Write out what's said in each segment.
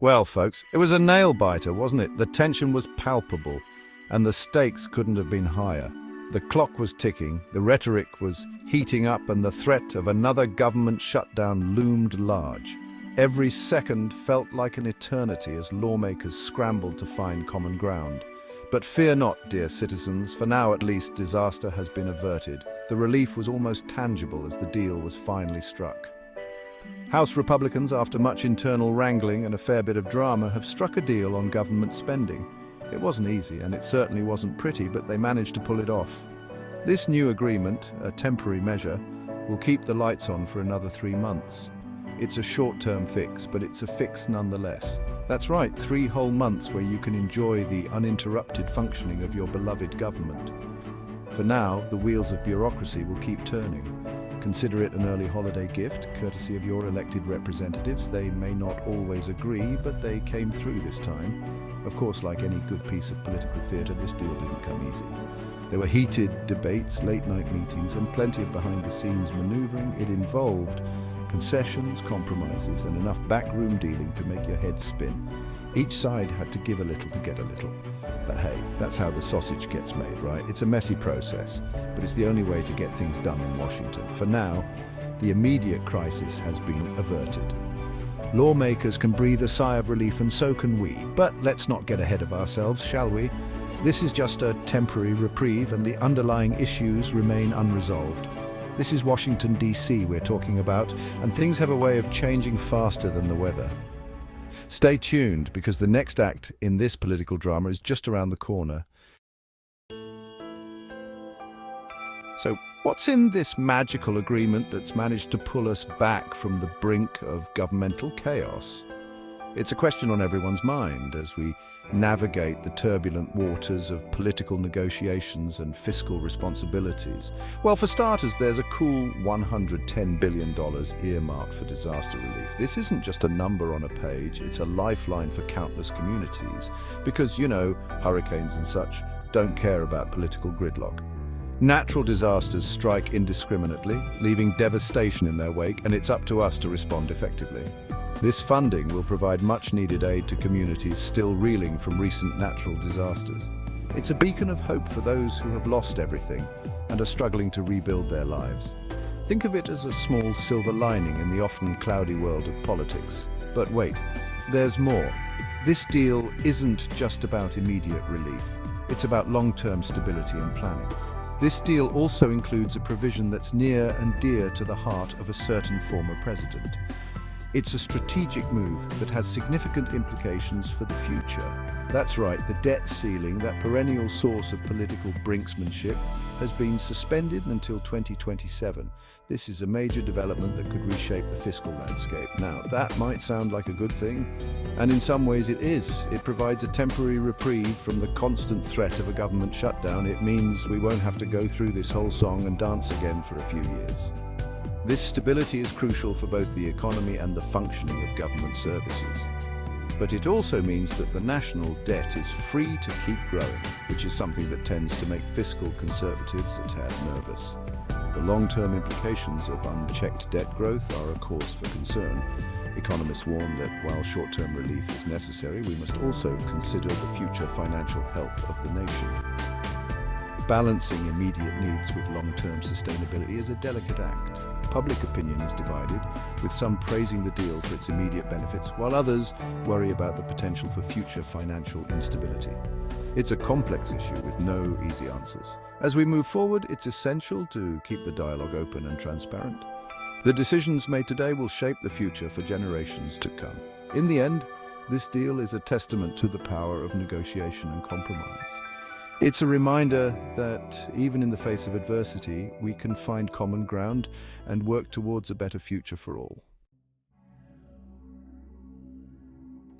Well, folks, it was a nail-biter, wasn't it? The tension was palpable, and the stakes couldn't have been higher. The clock was ticking, the rhetoric was heating up, and the threat of another government shutdown loomed large. Every second felt like an eternity as lawmakers scrambled to find common ground. But fear not, dear citizens, for now at least disaster has been averted. The relief was almost tangible as the deal was finally struck. House Republicans, after much internal wrangling and a fair bit of drama, have struck a deal on government spending. It wasn't easy, and it certainly wasn't pretty, but they managed to pull it off. This new agreement, a temporary measure, will keep the lights on for another 3 months. It's a short-term fix, but it's a fix nonetheless. That's right, 3 whole months where you can enjoy the uninterrupted functioning of your beloved government. For now, the wheels of bureaucracy will keep turning. Consider it an early holiday gift, courtesy of your elected representatives. They may not always agree, but they came through this time. Of course, like any good piece of political theatre, this deal didn't come easy. There were heated debates, late-night meetings, and plenty of behind-the-scenes manoeuvring. It involved concessions, compromises, and enough backroom dealing to make your head spin. Each side had to give a little to get a little. But hey, that's how the sausage gets made, right? It's a messy process, but it's the only way to get things done in Washington. For now, the immediate crisis has been averted. Lawmakers can breathe a sigh of relief, and so can we. But let's not get ahead of ourselves, shall we? This is just a temporary reprieve, and the underlying issues remain unresolved. This is Washington, D.C. we're talking about, and things have a way of changing faster than the weather. Stay tuned, because the next act in this political drama is just around the corner. So, what's in this magical agreement that's managed to pull us back from the brink of governmental chaos? It's a question on everyone's mind as we navigate the turbulent waters of political negotiations and fiscal responsibilities. Well, for starters, there's a cool $110 billion earmarked for disaster relief. This isn't just a number on a page, it's a lifeline for countless communities. Because, you know, hurricanes and such don't care about political gridlock. Natural disasters strike indiscriminately, leaving devastation in their wake, and it's up to us to respond effectively. This funding will provide much-needed aid to communities still reeling from recent natural disasters. It's a beacon of hope for those who have lost everything and are struggling to rebuild their lives. Think of it as a small silver lining in the often cloudy world of politics. But wait, there's more. This deal isn't just about immediate relief. It's about long-term stability and planning. This deal also includes a provision that's near and dear to the heart of a certain former president. It's a strategic move that has significant implications for the future. That's right, the debt ceiling, that perennial source of political brinksmanship, has been suspended until 2027. This is a major development that could reshape the fiscal landscape. Now, that might sound like a good thing, and in some ways it is. It provides a temporary reprieve from the constant threat of a government shutdown. It means we won't have to go through this whole song and dance again for a few years. This stability is crucial for both the economy and the functioning of government services. But it also means that the national debt is free to keep growing, which is something that tends to make fiscal conservatives a tad nervous. The long-term implications of unchecked debt growth are a cause for concern. Economists warn that while short-term relief is necessary, we must also consider the future financial health of the nation. Balancing immediate needs with long-term sustainability is a delicate act. Public opinion is divided, with some praising the deal for its immediate benefits, while others worry about the potential for future financial instability. It's a complex issue with no easy answers. As we move forward, it's essential to keep the dialogue open and transparent. The decisions made today will shape the future for generations to come. In the end, this deal is a testament to the power of negotiation and compromise. It's a reminder that even in the face of adversity, we can find common ground and work towards a better future for all.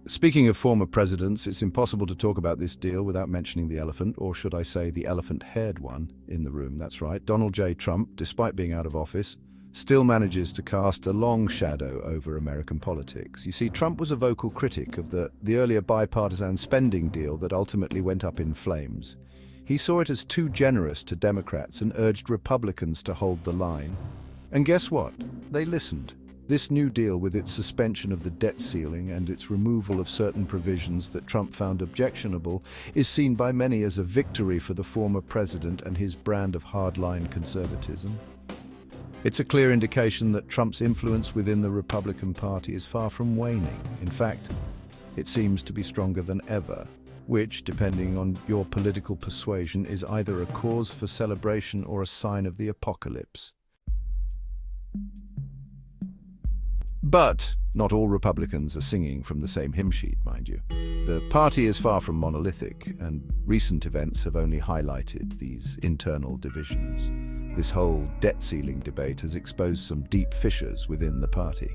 Speaking of former presidents, it's impossible to talk about this deal without mentioning the elephant, or should I say the elephant-haired one, in the room. That's right, Donald J. Trump, despite being out of office, still manages to cast a long shadow over American politics. You see, Trump was a vocal critic of the earlier bipartisan spending deal that ultimately went up in flames. He saw it as too generous to Democrats and urged Republicans to hold the line. And guess what? They listened. This new deal, with its suspension of the debt ceiling and its removal of certain provisions that Trump found objectionable, is seen by many as a victory for the former president and his brand of hardline conservatism. It's a clear indication that Trump's influence within the Republican Party is far from waning. In fact, it seems to be stronger than ever, which, depending on your political persuasion, is either a cause for celebration or a sign of the apocalypse. But not all Republicans are singing from the same hymn sheet, mind you. The party is far from monolithic, and recent events have only highlighted these internal divisions. This whole debt ceiling debate has exposed some deep fissures within the party.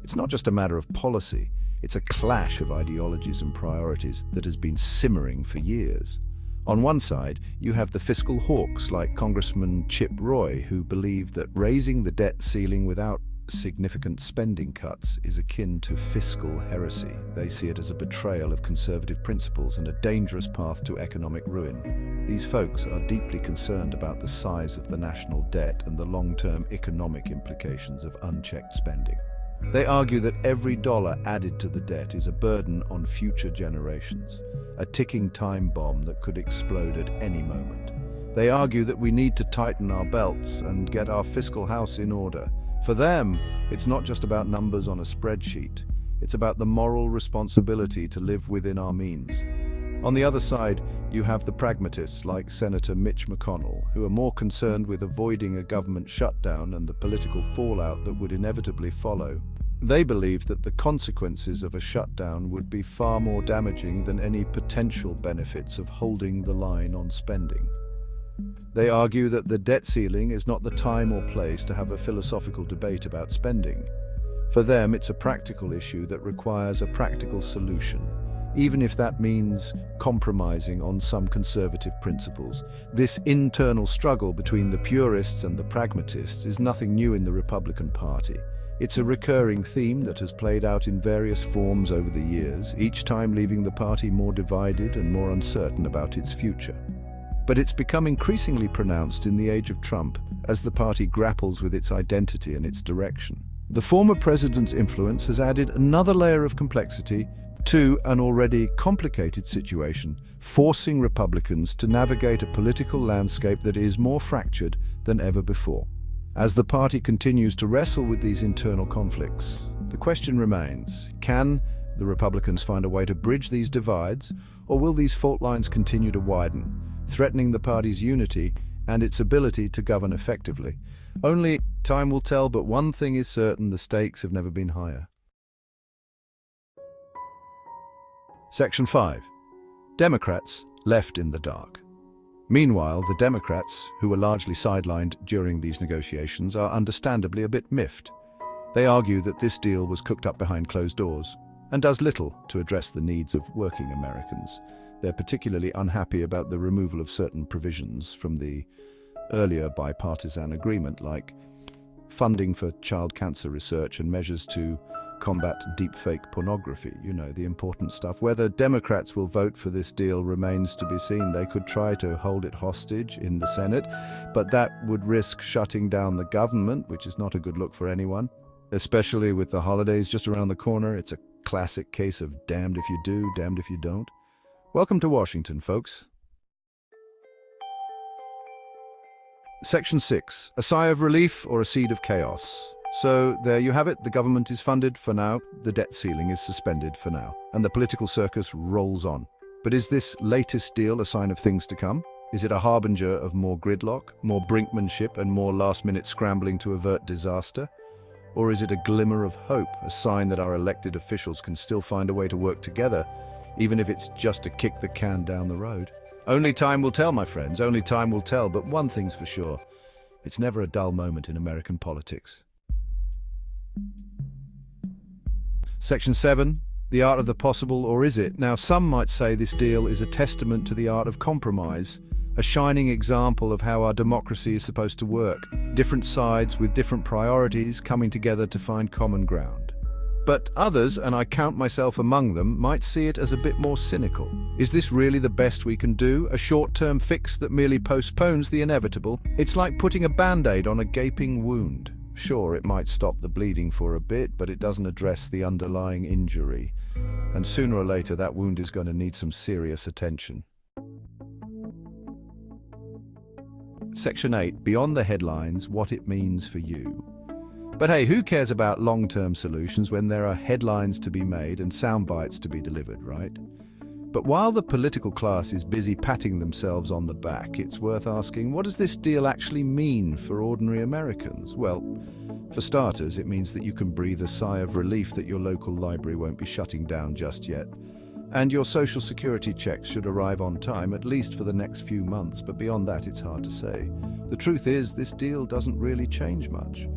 It's not just a matter of policy, it's a clash of ideologies and priorities that has been simmering for years. On one side, you have the fiscal hawks like Congressman Chip Roy, who believe that raising the debt ceiling without significant spending cuts is akin to fiscal heresy. They see it as a betrayal of conservative principles and a dangerous path to economic ruin. These folks are deeply concerned about the size of the national debt and the long-term economic implications of unchecked spending. They argue that every dollar added to the debt is a burden on future generations, a ticking time bomb that could explode at any moment. They argue that we need to tighten our belts and get our fiscal house in order. For them, it's not just about numbers on a spreadsheet. It's about the moral responsibility to live within our means. On the other side, you have the pragmatists like Senator Mitch McConnell, who are more concerned with avoiding a government shutdown and the political fallout that would inevitably follow. They believe that the consequences of a shutdown would be far more damaging than any potential benefits of holding the line on spending. They argue that the debt ceiling is not the time or place to have a philosophical debate about spending. For them, it's a practical issue that requires a practical solution, even if that means compromising on some conservative principles. This internal struggle between the purists and the pragmatists is nothing new in the Republican Party. It's a recurring theme that has played out in various forms over the years, each time leaving the party more divided and more uncertain about its future. But it's become increasingly pronounced in the age of Trump as the party grapples with its identity and its direction. The former president's influence has added another layer of complexity to an already complicated situation, forcing Republicans to navigate a political landscape that is more fractured than ever before. As the party continues to wrestle with these internal conflicts, the question remains, can the Republicans find a way to bridge these divides, or will these fault lines continue to widen, threatening the party's unity and its ability to govern effectively? Only time will tell, but one thing is certain: the stakes have never been higher. Section 5. Democrats left in the dark. Meanwhile, the Democrats, who were largely sidelined during these negotiations, are understandably a bit miffed. They argue that this deal was cooked up behind closed doors and does little to address the needs of working Americans. They're particularly unhappy about the removal of certain provisions from the earlier bipartisan agreement, like funding for child cancer research and measures to combat deepfake pornography, the important stuff. Whether Democrats will vote for this deal remains to be seen. They could try to hold it hostage in the Senate, but that would risk shutting down the government, which is not a good look for anyone, especially with the holidays just around the corner. It's a classic case of damned if you do, damned if you don't. Welcome to Washington, folks. Section 6. A sigh of relief or a seed of chaos? So there you have it. The government is funded for now, the debt ceiling is suspended for now, and the political circus rolls on. But is this latest deal a sign of things to come? Is it a harbinger of more gridlock, more brinkmanship, and more last-minute scrambling to avert disaster? Or is it a glimmer of hope, a sign that our elected officials can still find a way to work together, even if it's just to kick the can down the road? Only time will tell, my friends, only time will tell. But one thing's for sure, it's never a dull moment in American politics. Section 7. The art of the possible, or is it? Now, some might say this deal is a testament to the art of compromise, a shining example of how our democracy is supposed to work. Different sides with different priorities coming together to find common ground. But others, and I count myself among them, might see it as a bit more cynical. Is this really the best we can do? A short-term fix that merely postpones the inevitable? It's like putting a band-aid on a gaping wound. Sure, it might stop the bleeding for a bit, but it doesn't address the underlying injury. And sooner or later, that wound is going to need some serious attention. Section 8, beyond the headlines, what it means for you. But hey, who cares about long-term solutions when there are headlines to be made and sound bites to be delivered, right? But while the political class is busy patting themselves on the back, it's worth asking, what does this deal actually mean for ordinary Americans? Well, for starters, it means that you can breathe a sigh of relief that your local library won't be shutting down just yet. And your social security checks should arrive on time, at least for the next few months, but beyond that, it's hard to say. The truth is, this deal doesn't really change much.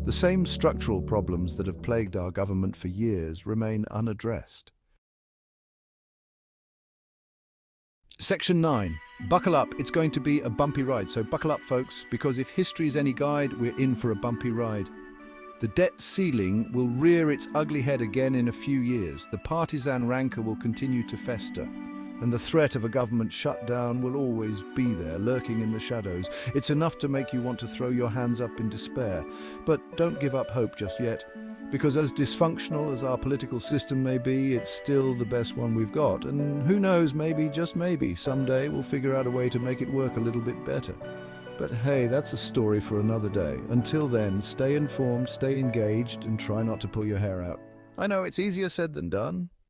The same structural problems that have plagued our government for years remain unaddressed. Section 9. Buckle up, it's going to be a bumpy ride, so buckle up folks, because if history is any guide, we're in for a bumpy ride. The debt ceiling will rear its ugly head again in a few years, the partisan rancor will continue to fester, and the threat of a government shutdown will always be there, lurking in the shadows. It's enough to make you want to throw your hands up in despair. But don't give up hope just yet, because as dysfunctional as our political system may be, it's still the best one we've got. And who knows, maybe, just maybe, someday we'll figure out a way to make it work a little bit better. But hey, that's a story for another day. Until then, stay informed, stay engaged, and try not to pull your hair out. I know it's easier said than done.